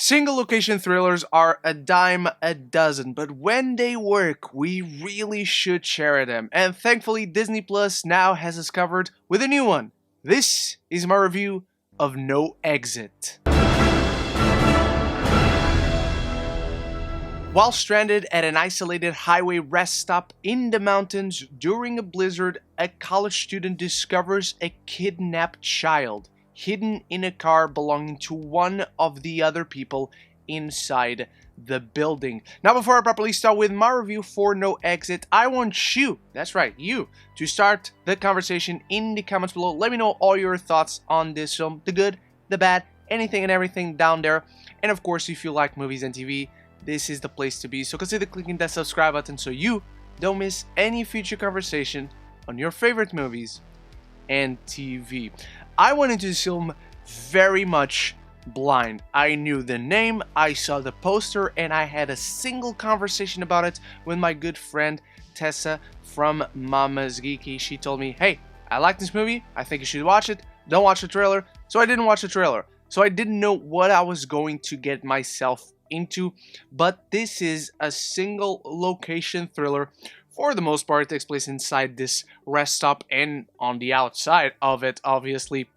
Single location thrillers are a dime a dozen, but when they work, we really should share them. And thankfully, Disney Plus now has us covered with a new one. This is my review of No Exit. While stranded at an isolated highway rest stop in the mountains during a blizzard, a college student discovers a kidnapped child hidden in a car belonging to one of the other people inside the building. Now, before I properly start with my review for No Exit, I want you, that's right, you, to start the conversation in the comments below. Let me know all your thoughts on this film, the good, the bad, anything and everything down there. And of course, if you like movies and TV, this is the place to be. So consider clicking that subscribe button so you don't miss any future conversation on your favorite movies and TV. I went into this film very much blind. I knew the name, I saw the poster, and I had a single conversation about it with my good friend Tessa from Mama's Geeky. She told me, hey, I like this movie, I think you should watch it, don't watch the trailer. So I didn't watch the trailer. So I didn't know what I was going to get myself into, but this is a single location thriller. For the most part, it takes place inside this rest stop and on the outside of it, obviously.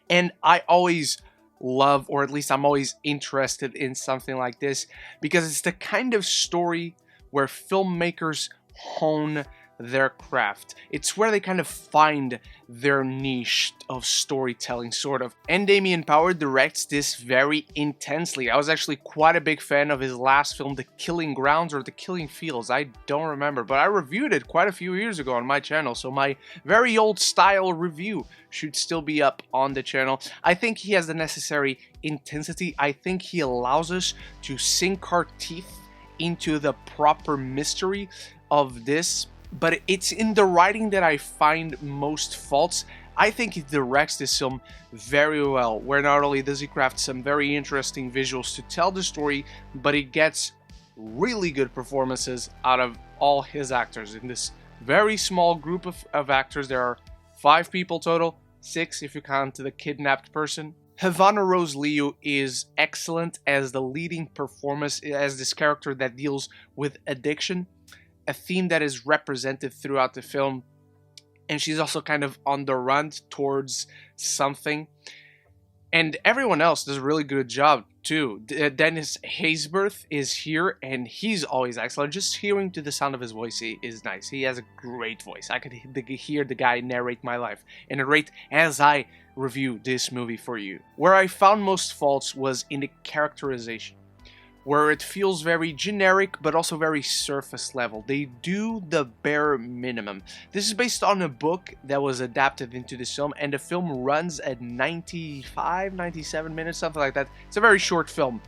And I always love, or at least I'm always interested in something like this, because it's the kind of story where filmmakers hone their craft. It's where they kind of find their niche of storytelling, sort of. And Damien Power directs this very intensely. I was actually quite a big fan of his last film, The Killing Grounds or The Killing Fields, I don't remember, but I reviewed it quite a few years ago on my channel, so my very old style review should still be up on the channel. I think he has the necessary intensity. I think he allows us to sink our teeth into the proper mystery of this. But it's in the writing that I find most faults. I think he directs this film very well, where not only does he craft some very interesting visuals to tell the story, but he gets really good performances out of all his actors. In this very small group of actors, there are 5 people total, 6 if you count the kidnapped person. Havana Rose Liu is excellent as the leading performance, as this character that deals with addiction, a theme that is represented throughout the film, and she's also kind of on the run towards something. And everyone else does a really good job too. Dennis Haysbert is here, and he's always excellent. Just hearing to the sound of his voice is nice. He has a great voice. I could hear the guy narrate my life and narrate as I review this movie for you. Where I found most faults was in the characterization, where it feels very generic but also very surface level. They do the bare minimum. This is based on a book that was adapted into this film, and the film runs at 95, 97 minutes, something like that. It's a very short film,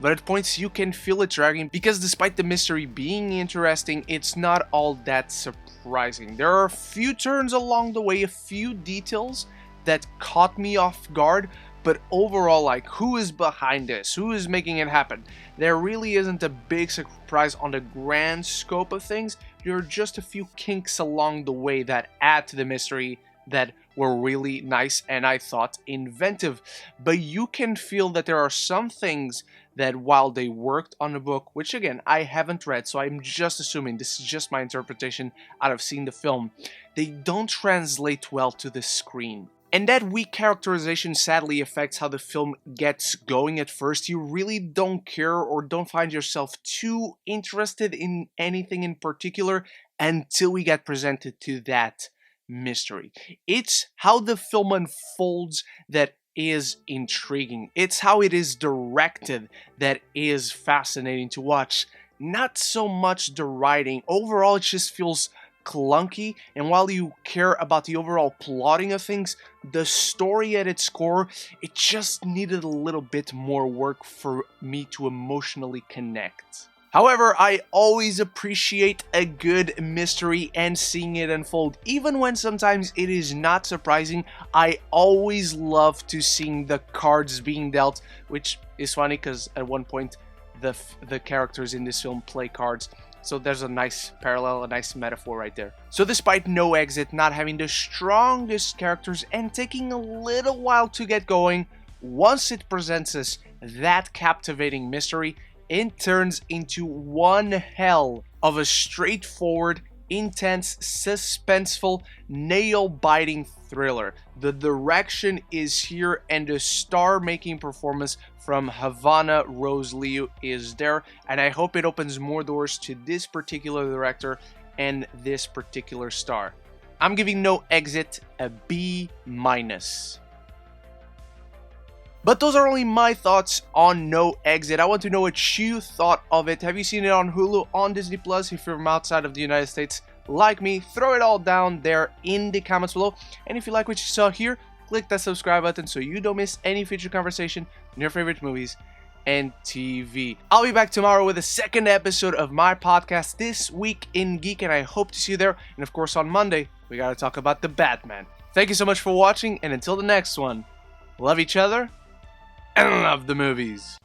but at points you can feel it dragging, because despite the mystery being interesting, it's not all that surprising. There are a few turns along the way, a few details that caught me off guard, but overall, like, who is behind this? Who is making it happen? There really isn't a big surprise on the grand scope of things. There are just a few kinks along the way that add to the mystery that were really nice and I thought inventive. But you can feel that there are some things that, while they worked on the book, which again, I haven't read, so I'm just assuming, this is just my interpretation out of seeing the film, they don't translate well to the screen. And that weak characterization sadly affects how the film gets going at first. You really don't care or don't find yourself too interested in anything in particular until we get presented to that mystery. It's how the film unfolds that is intriguing. It's how it is directed that is fascinating to watch. Not so much the writing. Overall, it just feels clunky, and while you care about the overall plotting of things, the story at its core, it just needed a little bit more work for me to emotionally connect. However, I always appreciate a good mystery and seeing it unfold. Even when sometimes it is not surprising, I always love to see the cards being dealt, which is funny because at one point the characters in this film play cards. So there's a nice parallel, a nice metaphor right there. So despite No Exit not having the strongest characters and taking a little while to get going, once it presents us that captivating mystery, it turns into one hell of a straightforward, intense, suspenseful, nail-biting thriller. The direction is here, and the star-making performance from Havana Rose Liu is there, and I hope it opens more doors to this particular director and this particular star. I'm giving No Exit a B-. But those are only my thoughts on No Exit. I want to know what you thought of it. Have you seen it on Hulu, on Disney Plus? If you're from outside of the United States, like me, throw it all down there in the comments below. And if you like what you saw here, click that subscribe button so you don't miss any future conversation on your favorite movies and TV. I'll be back tomorrow with a second episode of my podcast, This Week in Geek, and I hope to see you there. And of course, on Monday, we gotta talk about the Batman. Thank you so much for watching, and until the next one, love each other and love the movies.